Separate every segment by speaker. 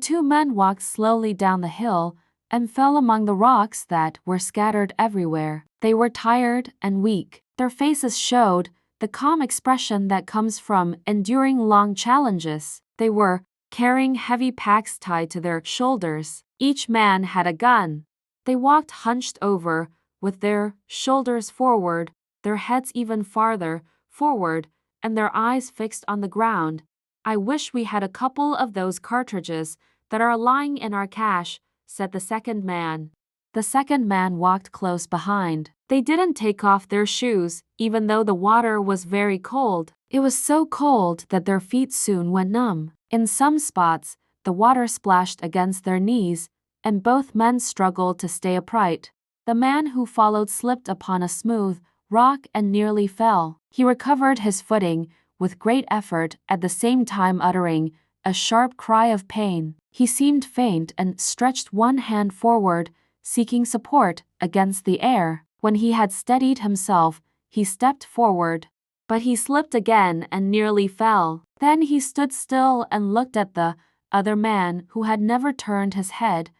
Speaker 1: two men walked slowly down the hill and fell among the rocks that were scattered everywhere. They were tired and weak. Their faces showed the calm expression that comes from enduring long challenges. They were carrying heavy packs tied to their shoulders. Each man had a gun. They walked hunched over, with their shoulders forward, their heads even farther forward, and their eyes fixed on the ground. "I wish we had a couple of those cartridges that are lying in our cache," said the second man. The second man walked close behind. They didn't take off their shoes, even though the water was very cold. It was so cold that their feet soon went numb. In some spots, the water splashed against their knees, and both men struggled to stay upright. The man who followed slipped upon a smooth rock and nearly fell. He recovered his footing with great effort, at the same time uttering a sharp cry of pain. He seemed faint and stretched one hand forward, seeking support against the air. When he had steadied himself, he stepped forward. But he slipped again and nearly fell. Then he stood still and looked at the other man, who had never turned his head.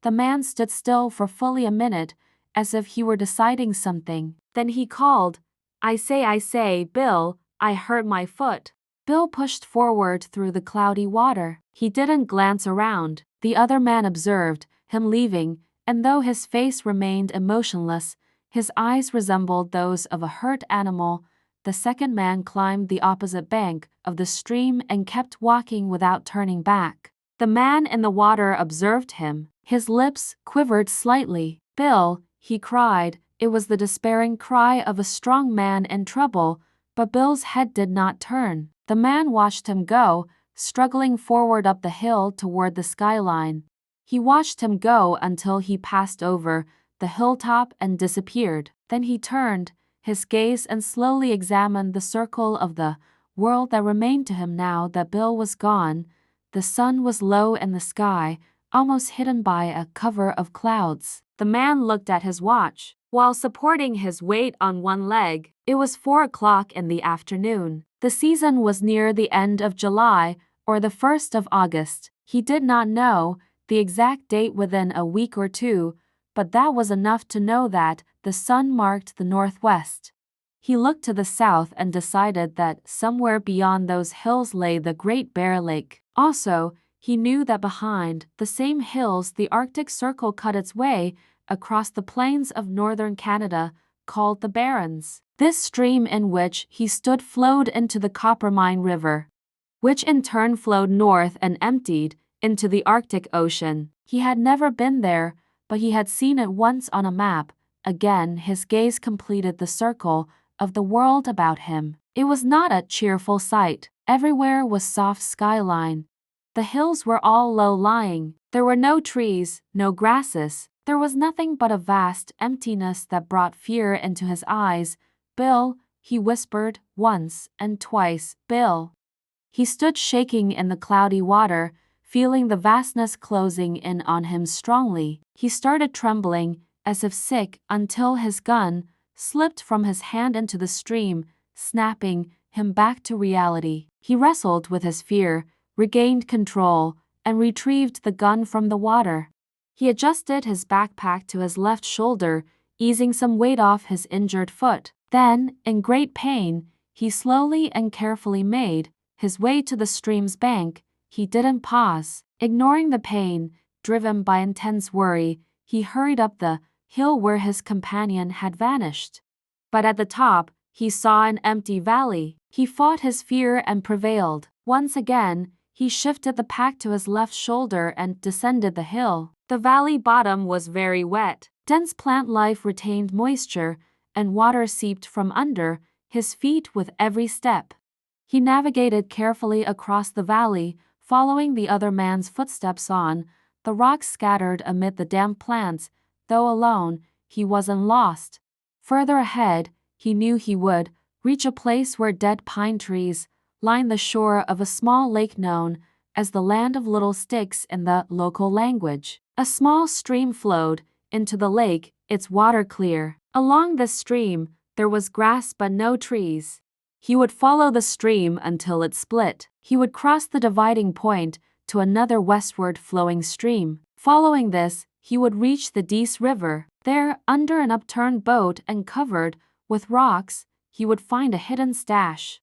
Speaker 1: The man stood still for fully a minute, as if he were deciding something. Then he called, I say, Bill, I hurt my foot." Bill pushed forward through the cloudy water. He didn't glance around. The other man observed him leaving, and though his face remained emotionless, his eyes resembled those of a hurt animal. The second man climbed the opposite bank of the stream and kept walking without turning back. The man in the water observed him. His lips quivered slightly. "Bill," he cried. It was the despairing cry of a strong man in trouble, but Bill's head did not turn. The man watched him go, struggling forward up the hill toward the skyline. He watched him go until he passed over the hilltop and disappeared. Then he turned his gaze and slowly examined the circle of the world that remained to him now that Bill was gone. The sun was low in the sky, almost hidden by a cover of clouds. The man looked at his watch. While supporting his weight on one leg, it was 4 o'clock in the afternoon. The season was near the end of July or the 1st of August. He did not know the exact date within a week or two, but that was enough to know that the sun marked the northwest. He looked to the south and decided that somewhere beyond those hills lay the Great Bear Lake. Also, he knew that behind the same hills the Arctic Circle cut its way across the plains of northern Canada, called the Barrens. This stream in which he stood flowed into the Coppermine River, which in turn flowed north and emptied into the Arctic Ocean. He had never been there, but he had seen it once on a map. Again, his gaze completed the circle of the world about him. It was not a cheerful sight. Everywhere was soft skyline. The hills were all low-lying. There were no trees, no grasses. There was nothing but a vast emptiness that brought fear into his eyes. "Bill," he whispered once and twice, "Bill." He stood shaking in the cloudy water, feeling the vastness closing in on him strongly. He started trembling, as if sick, until his gun slipped from his hand into the stream, snapping him back to reality. He wrestled with his fear, regained control, and retrieved the gun from the water. He adjusted his backpack to his left shoulder, easing some weight off his injured foot. Then, in great pain, he slowly and carefully made his way to the stream's bank. He didn't pause. Ignoring the pain, driven by intense worry, he hurried up the hill where his companion had vanished. But at the top, he saw an empty valley. He fought his fear and prevailed. Once again, he shifted the pack to his left shoulder and descended the hill. The valley bottom was very wet. Dense plant life retained moisture, and water seeped from under his feet with every step. He navigated carefully across the valley, following the other man's footsteps on the rocks scattered amid the damp plants. Though alone, he wasn't lost. Further ahead, he knew he would reach a place where dead pine trees lined the shore of a small lake known as the Land of Little Sticks in the local language. A small stream flowed into the lake, its water clear. Along this stream, there was grass but no trees. He would follow the stream until it split. He would cross the dividing point to another westward flowing stream. Following this, he would reach the Dease River. There, under an upturned boat and covered with rocks, he would find a hidden stash.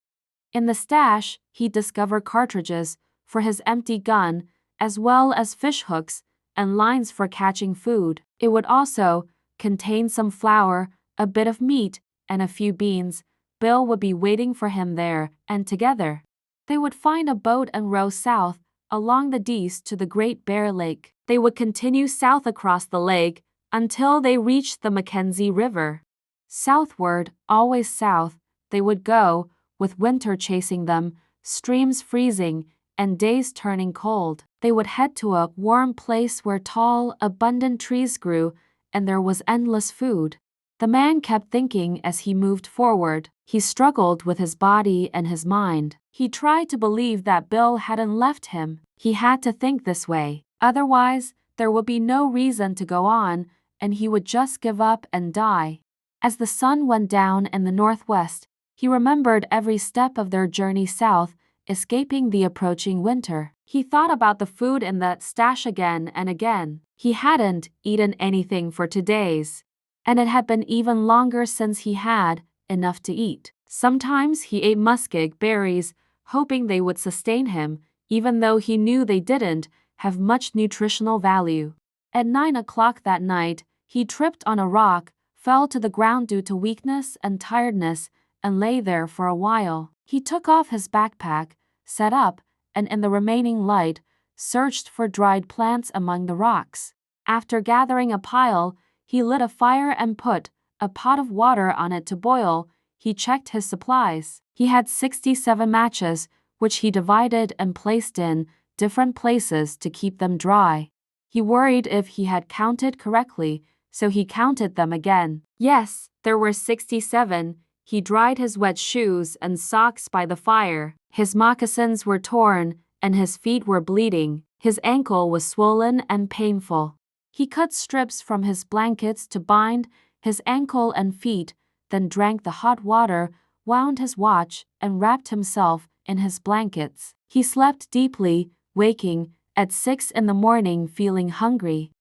Speaker 1: In the stash, he'd discover cartridges for his empty gun, as well as fish hooks and lines for catching food. It would also contain some flour, a bit of meat, and a few beans. Bill would be waiting for him there, and together, they would find a boat and row south along the Dease to the Great Bear Lake. They would continue south across the lake until they reached the Mackenzie River. Southward, always south, they would go, with winter chasing them, streams freezing, and days turning cold. They would head to a warm place where tall, abundant trees grew, and there was endless food. The man kept thinking as he moved forward. He struggled with his body and his mind. He tried to believe that Bill hadn't left him. He had to think this way. Otherwise, there would be no reason to go on, and he would just give up and die. As the sun went down in the northwest, he remembered every step of their journey south, escaping the approaching winter. He thought about the food in that stash again and again. He hadn't eaten anything for 2 days, and it had been even longer since he had enough to eat. Sometimes he ate muskeg berries, hoping they would sustain him, even though he knew they didn't have much nutritional value. At 9 o'clock that night, he tripped on a rock, fell to the ground due to weakness and tiredness, and lay there for a while. He took off his backpack, sat up, and in the remaining light, searched for dried plants among the rocks. After gathering a pile, he lit a fire and put a pot of water on it to boil. He checked his supplies. He had 67 matches, which he divided and placed in different places to keep them dry. He worried if he had counted correctly, so he counted them again. Yes, there were 67. He dried his wet shoes and socks by the fire. His moccasins were torn, and his feet were bleeding. His ankle was swollen and painful. He cut strips from his blankets to bind his ankle and feet, then drank the hot water, wound his watch, and wrapped himself in his blankets. He slept deeply, waking at 6 in the morning feeling hungry.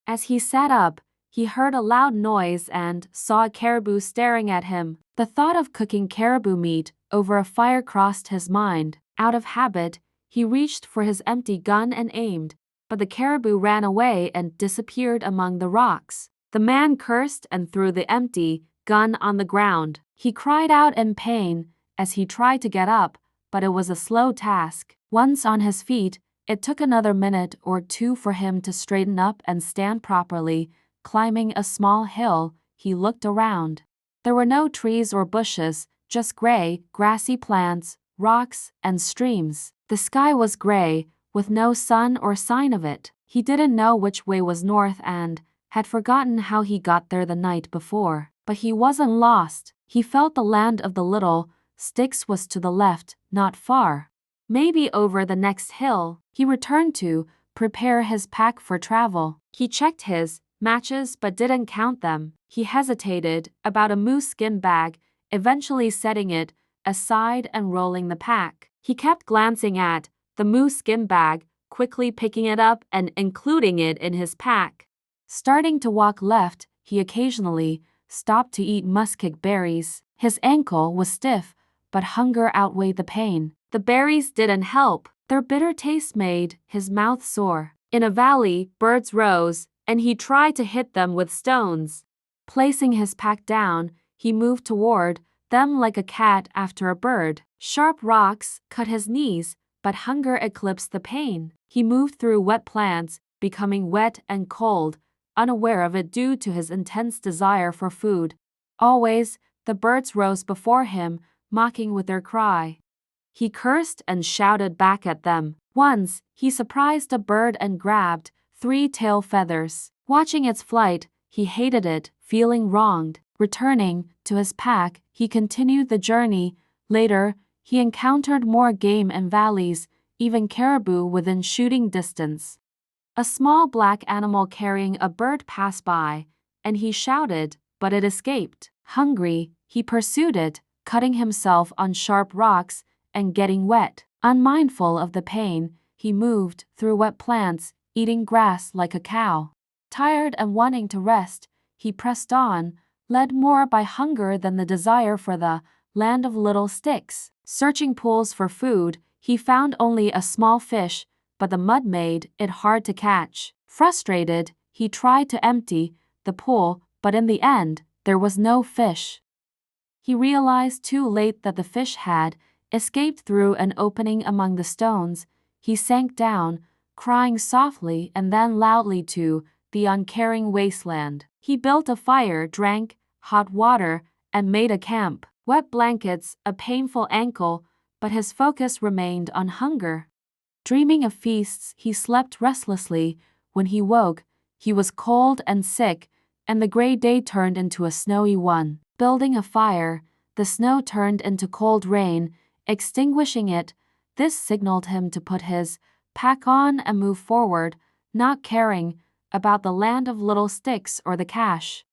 Speaker 1: As he sat up, he heard a loud noise and saw a caribou staring at him. The thought of cooking caribou meat over a fire crossed his mind. Out of habit, he reached for his empty gun and aimed, but the caribou ran away and disappeared among the rocks. The man cursed and threw the empty gun on the ground. He cried out in pain as he tried to get up, but it was a slow task. Once on his feet, it took another minute or two for him to straighten up and stand properly. Climbing a small hill, he looked around. There were no trees or bushes, just gray, grassy plants, rocks, and streams. The sky was gray, with no sun or sign of it. He didn't know which way was north and had forgotten how he got there the night before. But he wasn't lost. He felt the land of the little sticks was to the left, not far. Maybe over the next hill. He returned to prepare his pack for travel. He checked his matches but didn't count them. He hesitated about a moose skin bag, eventually setting it aside and rolling the pack. He kept glancing at the moose skin bag, quickly picking it up and including it in his pack. Starting to walk left, he occasionally stopped to eat muskeg berries. His ankle was stiff, but hunger outweighed the pain. The berries didn't help. Their bitter taste made his mouth sore. In a valley, birds rose, and he tried to hit them with stones. Placing his pack down, he moved toward them like a cat after a bird. Sharp rocks cut his knees, but hunger eclipsed the pain. He moved through wet plants, becoming wet and cold, unaware of it due to his intense desire for food. Always, the birds rose before him, mocking with their cry. He cursed and shouted back at them. Once, he surprised a bird and grabbed 3 tail feathers. Watching its flight, he hated it, feeling wronged. Returning to his pack, he continued the journey. Later, he encountered more game in valleys, even caribou within shooting distance. A small black animal carrying a bird passed by, and he shouted, but it escaped. Hungry, he pursued it, cutting himself on sharp rocks and getting wet. Unmindful of the pain, he moved through wet plants, eating grass like a cow. Tired and wanting to rest, he pressed on, led more by hunger than the desire for the land of little sticks. Searching pools for food, he found only a small fish, but the mud made it hard to catch. Frustrated, he tried to empty the pool, but in the end, there was no fish. He realized too late that the fish had escaped through an opening among the stones. He sank down, crying softly and then loudly to the uncaring wasteland. He built a fire, drank hot water, and made a camp. Wet blankets, a painful ankle, but his focus remained on hunger. Dreaming of feasts, he slept restlessly. When he woke, he was cold and sick, and the gray day turned into a snowy one. Building a fire, the snow turned into cold rain. Extinguishing it, this signaled him to put his pack on and move forward, not caring about the land of little sticks or the cache.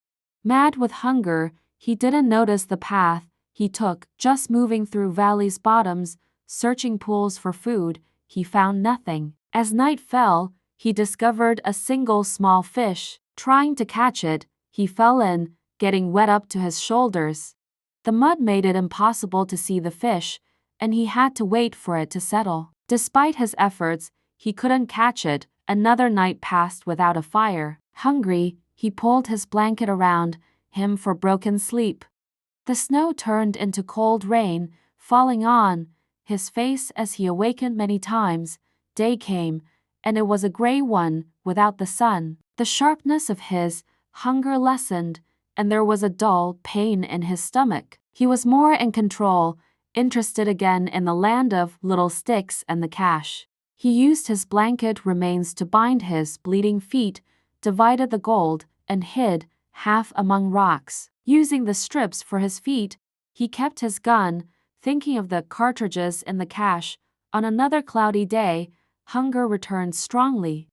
Speaker 1: Mad with hunger, he didn't notice the path he took, just moving through valleys' bottoms, searching pools for food. He found nothing. As night fell, he discovered a single small fish. Trying to catch it, he fell in, getting wet up to his shoulders. The mud made it impossible to see the fish, and he had to wait for it to settle. Despite his efforts, he couldn't catch it. Another night passed without a fire. Hungry, he pulled his blanket around him for broken sleep. The snow turned into cold rain, falling on his face as he awakened many times. Day came, and it was a gray one, without the sun. The sharpness of his hunger lessened, and there was a dull pain in his stomach. He was more in control, interested again in the land of little sticks and the cache. He used his blanket remains to bind his bleeding feet, divided the gold, and hid half among rocks. Using the strips for his feet, he kept his gun, thinking of the cartridges in the cache. On another cloudy day, hunger returned strongly.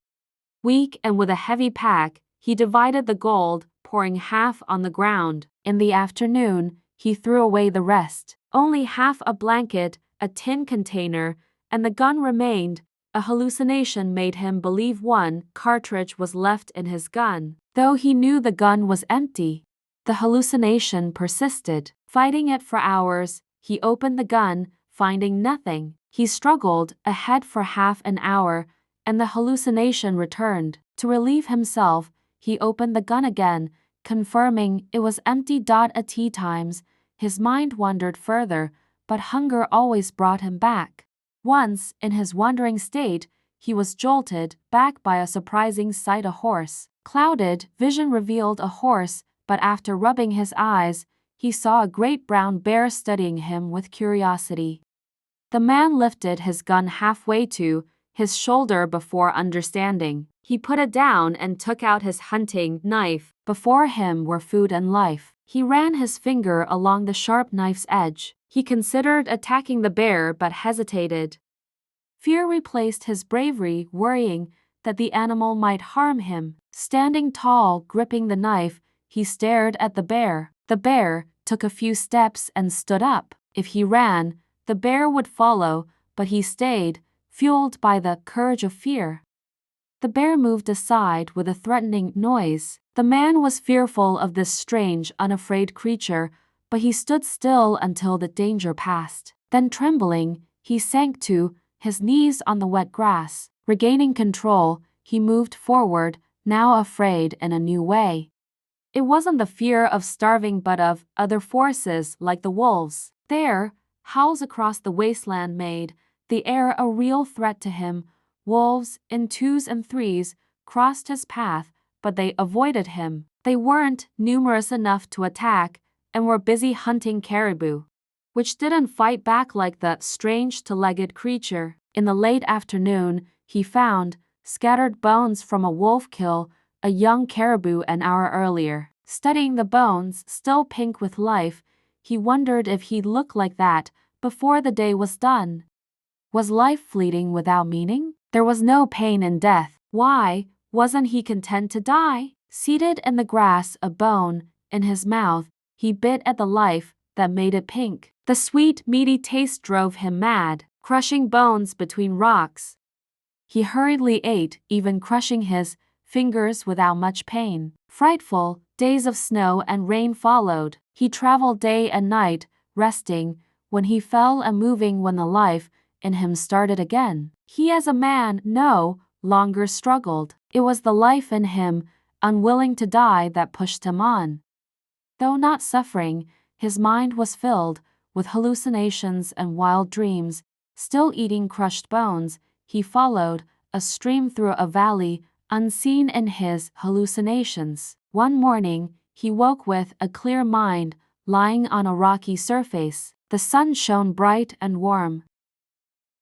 Speaker 1: Weak and with a heavy pack, he divided the gold, pouring half on the ground. In the afternoon, he threw away the rest. Only half a blanket, a tin container, and the gun remained. A hallucination made him believe one cartridge was left in his gun, though he knew the gun was empty. The hallucination persisted. Fighting it for hours, he opened the gun, finding nothing. He struggled ahead for half an hour, and the hallucination returned. To relieve himself, he opened the gun again, confirming it was empty. At times, his mind wandered further, but hunger always brought him back. Once, in his wandering state, he was jolted back by a surprising sight: a horse. Clouded vision revealed a horse, but after rubbing his eyes, he saw a great brown bear studying him with curiosity. The man lifted his gun halfway to his shoulder before understanding. He put it down and took out his hunting knife. Before him were food and life. He ran his finger along the sharp knife's edge. He considered attacking the bear but hesitated. Fear replaced his bravery, worrying that the animal might harm him. Standing tall, gripping the knife, he stared at the bear. The bear took a few steps and stood up. If he ran, the bear would follow, but he stayed, fueled by the courage of fear. The bear moved aside with a threatening noise. The man was fearful of this strange, unafraid creature, but he stood still until the danger passed. Then, trembling, he sank to his knees on the wet grass. Regaining control, he moved forward, now afraid in a new way. It wasn't the fear of starving but of other forces like the wolves. There, howls across the wasteland made the air a real threat to him. Wolves, in twos and threes, crossed his path, but they avoided him. They weren't numerous enough to attack and were busy hunting caribou, which didn't fight back like the strange two-legged creature. In the late afternoon, he found scattered bones from a wolf kill, a young caribou an hour earlier. Studying the bones, still pink with life, he wondered if he'd look like that before the day was done. Was life fleeting without meaning? There was no pain in death. Why wasn't he content to die? Seated in the grass, a bone in his mouth, he bit at the life that made it pink. The sweet, meaty taste drove him mad. Crushing bones between rocks, He hurriedly ate, even crushing his fingers without much pain. Frightful days of snow and rain followed. He traveled day and night, resting when he fell and moving when the life in him started again. He as a man no longer struggled. It was the life in him, unwilling to die, that pushed him on. Though not suffering, his mind was filled with hallucinations and wild dreams. Still eating crushed bones, he followed a stream through a valley, unseen in his hallucinations. One morning, he woke with a clear mind, lying on a rocky surface. The sun shone bright and warm.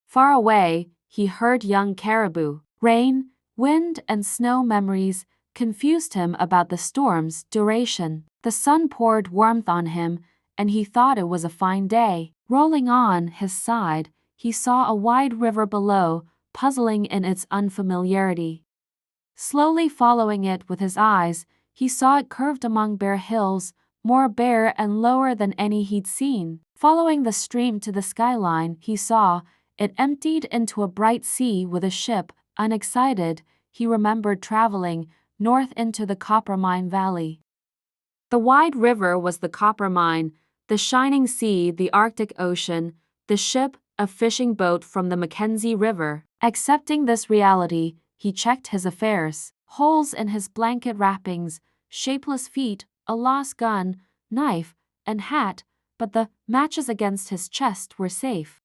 Speaker 1: Far away, he heard young caribou. Rain, wind, and snow memories confused him about the storm's duration. The sun poured warmth on him, and he thought it was a fine day. Rolling on his side, he saw a wide river below, puzzling in its unfamiliarity. Slowly following it with his eyes, he saw it curved among bare hills, more bare and lower than any he'd seen. Following the stream to the skyline, he saw it emptied into a bright sea with a ship. Unexcited, he remembered traveling north into the Coppermine Valley. The wide river was the Coppermine, the shining sea the Arctic Ocean, the ship a fishing boat from the Mackenzie River. Accepting this reality, he checked his affairs. Holes in his blanket wrappings, shapeless feet, a lost gun, knife, and hat, but the matches against his chest were safe.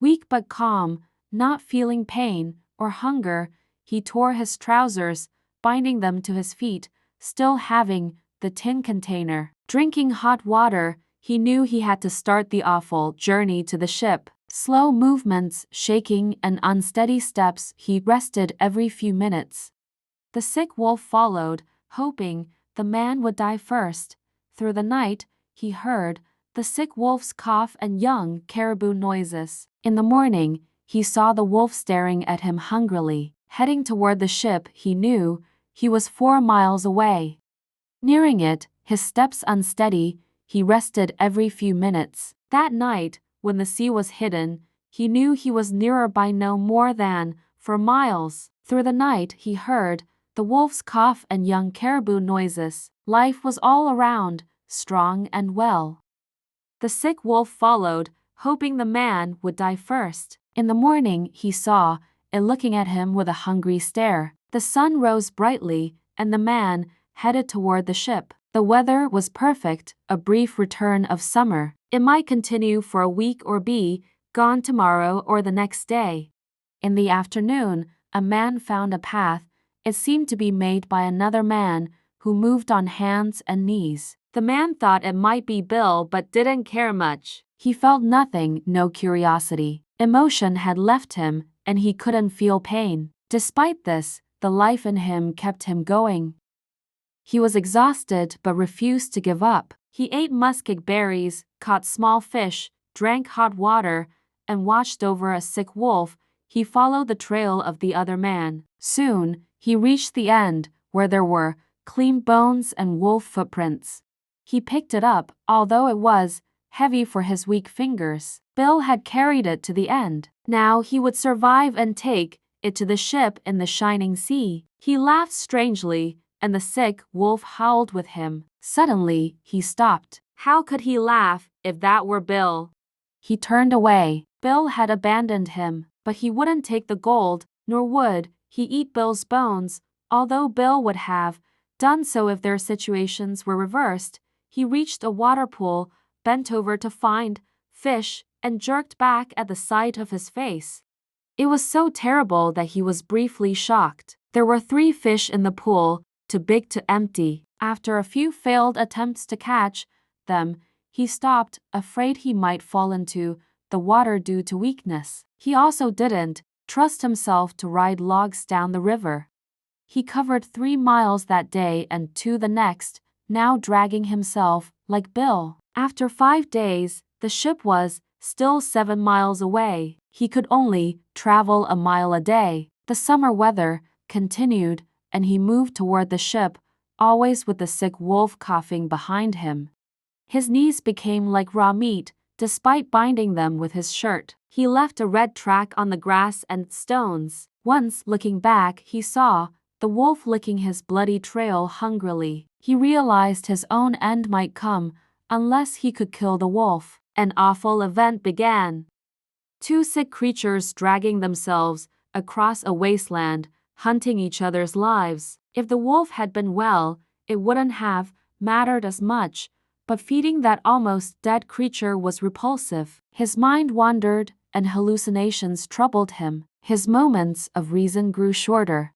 Speaker 1: Weak but calm, not feeling pain or hunger, he tore his trousers, binding them to his feet, still having the tin container. Drinking hot water, he knew he had to start the awful journey to the ship. Slow movements, shaking and unsteady steps, he rested every few minutes. The sick wolf followed, hoping the man would die first. Through the night, he heard the sick wolf's cough and young caribou noises. In the morning, he saw the wolf staring at him hungrily. Heading toward the ship, he knew he was 4 miles away. Nearing it, his steps unsteady, he rested every few minutes. That night, when the sea was hidden, he knew he was nearer by no more than 4 miles. Through the night, he heard the wolf's cough and young caribou noises. Life was all around, strong and well. The sick wolf followed, hoping the man would die first. In the morning, he saw it looking at him with a hungry stare. The sun rose brightly, and the man headed toward the ship. The weather was perfect, a brief return of summer. It might continue for a week or be gone tomorrow or the next day. In the afternoon, a man found a path. It seemed to be made by another man, who moved on hands and knees. The man thought it might be Bill but didn't care much. He felt nothing, no curiosity. Emotion had left him, and he couldn't feel pain. Despite this, the life in him kept him going. He was exhausted but refused to give up. He ate muskeg berries, caught small fish, drank hot water, and watched over a sick wolf. He followed the trail of the other man. Soon, he reached the end, where there were clean bones and wolf footprints. He picked it up, although it was heavy for his weak fingers. Bill had carried it to the end. Now he would survive and take it to the ship in the shining sea. He laughed strangely, and the sick wolf howled with him. Suddenly, he stopped. How could he laugh if that were Bill? He turned away. Bill had abandoned him, but he wouldn't take the gold, nor would he eat Bill's bones, although Bill would have done so if their situations were reversed. He reached a water pool, bent over to find fish, and jerked back at the sight of his face. It was so terrible that he was briefly shocked. There were 3 fish in the pool, too big to empty. After a few failed attempts to catch them, he stopped, afraid he might fall into the water due to weakness. He also didn't trust himself to ride logs down the river. He covered 3 miles that day and 2 the next, now dragging himself like Bill. After 5 days, the ship was still 7 miles away. He could only travel a mile a day. The summer weather continued, and he moved toward the ship, always with the sick wolf coughing behind him. His knees became like raw meat, despite binding them with his shirt. He left a red track on the grass and stones. Once, looking back, he saw the wolf licking his bloody trail hungrily. He realized his own end might come unless he could kill the wolf. An awful event began. Two sick creatures dragging themselves across a wasteland, hunting each other's lives. If the wolf had been well, it wouldn't have mattered as much, but feeding that almost dead creature was repulsive. His mind wandered and hallucinations troubled him. His moments of reason grew shorter.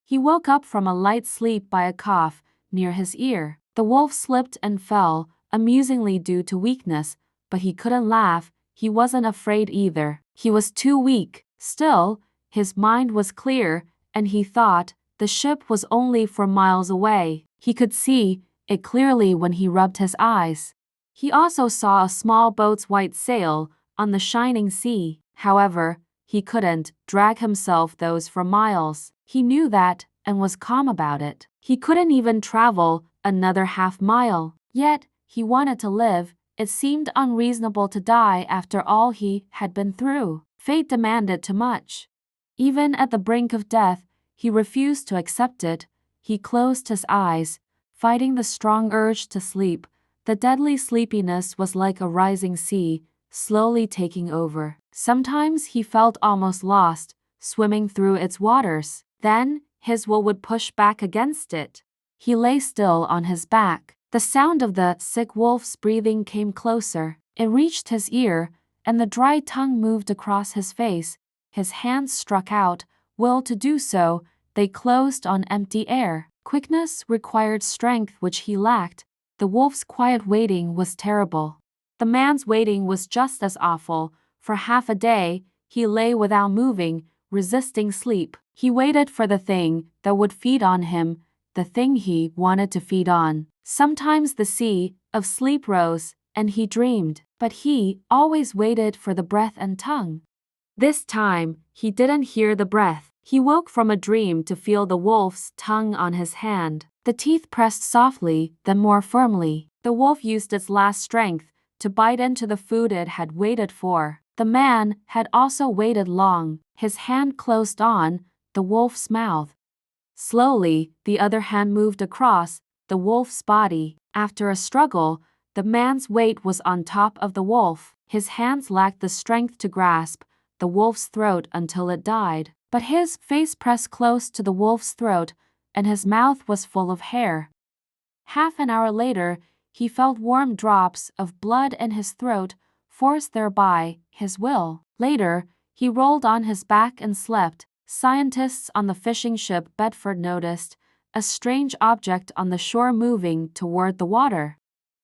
Speaker 1: He woke up from a light sleep by a cough near his ear. The wolf slipped and fell, amusingly due to weakness, but he couldn't laugh. He wasn't afraid either. He was too weak. Still, his mind was clear, and he thought the ship was only 4 miles away. He could see it clearly when he rubbed his eyes. He also saw a small boat's white sail on the shining sea. However, he couldn't drag himself those 4 miles. He knew that and was calm about it. He couldn't even travel another half-mile. Yet, he wanted to live. It seemed unreasonable to die after all he had been through. Fate demanded too much. Even at the brink of death, he refused to accept it. He closed his eyes, fighting the strong urge to sleep. The deadly sleepiness was like a rising sea, slowly taking over. Sometimes he felt almost lost, swimming through its waters. Then, his will would push back against it. He lay still on his back. The sound of the sick wolf's breathing came closer. It reached his ear, and the dry tongue moved across his face. His hands struck out, will to do so. They closed on empty air. Quickness required strength which he lacked. The wolf's quiet waiting was terrible. The man's waiting was just as awful. For half a day, he lay without moving, resisting sleep. He waited for the thing that would feed on him, the thing he wanted to feed on. Sometimes the sea of sleep rose, and he dreamed, but he always waited for the breath and tongue. This time, he didn't hear the breath. He woke from a dream to feel the wolf's tongue on his hand. The teeth pressed softly, then more firmly. The wolf used its last strength to bite into the food it had waited for. The man had also waited long. His hand closed on the wolf's mouth. Slowly, the other hand moved across the wolf's body. After a struggle, the man's weight was on top of the wolf. His hands lacked the strength to grasp the wolf's throat until it died. But his face pressed close to the wolf's throat, and his mouth was full of hair. Half an hour later, he felt warm drops of blood in his throat, forced there by his will. Later, he rolled on his back and slept. Scientists on the fishing ship Bedford noticed a strange object on the shore moving toward the water.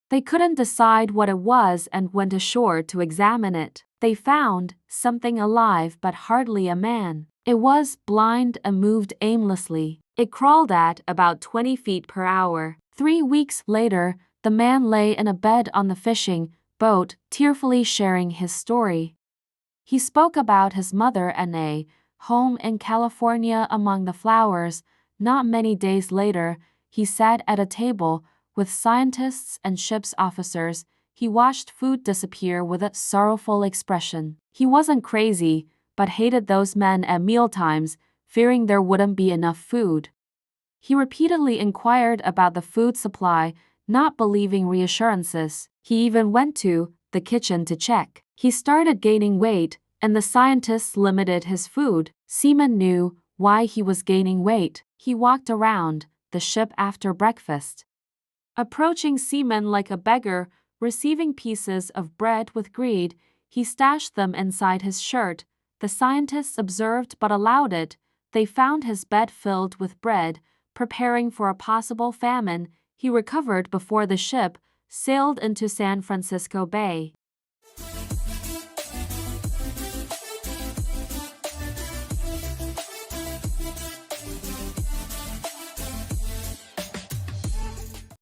Speaker 1: They couldn't decide what it was and went ashore to examine it. They found something alive but hardly a man. It was blind and moved aimlessly. It crawled at about 20 feet per hour. 3 weeks later, the man lay in a bed on the fishing boat, tearfully sharing his story. He spoke about his mother and a home in California among the flowers. Not many days later, he sat at a table with scientists and ship's officers. He watched food disappear with a sorrowful expression. He wasn't crazy, but hated those men at mealtimes, fearing there wouldn't be enough food. He repeatedly inquired about the food supply, not believing reassurances. He even went to the kitchen to check. He started gaining weight, and the scientists limited his food. Seaman knew why he was gaining weight. He walked around the ship after breakfast, approaching seamen like a beggar, receiving pieces of bread with greed. He stashed them inside his shirt. The scientists observed but allowed it. They found his bed filled with bread, preparing for a possible famine. He recovered before the ship sailed into San Francisco Bay.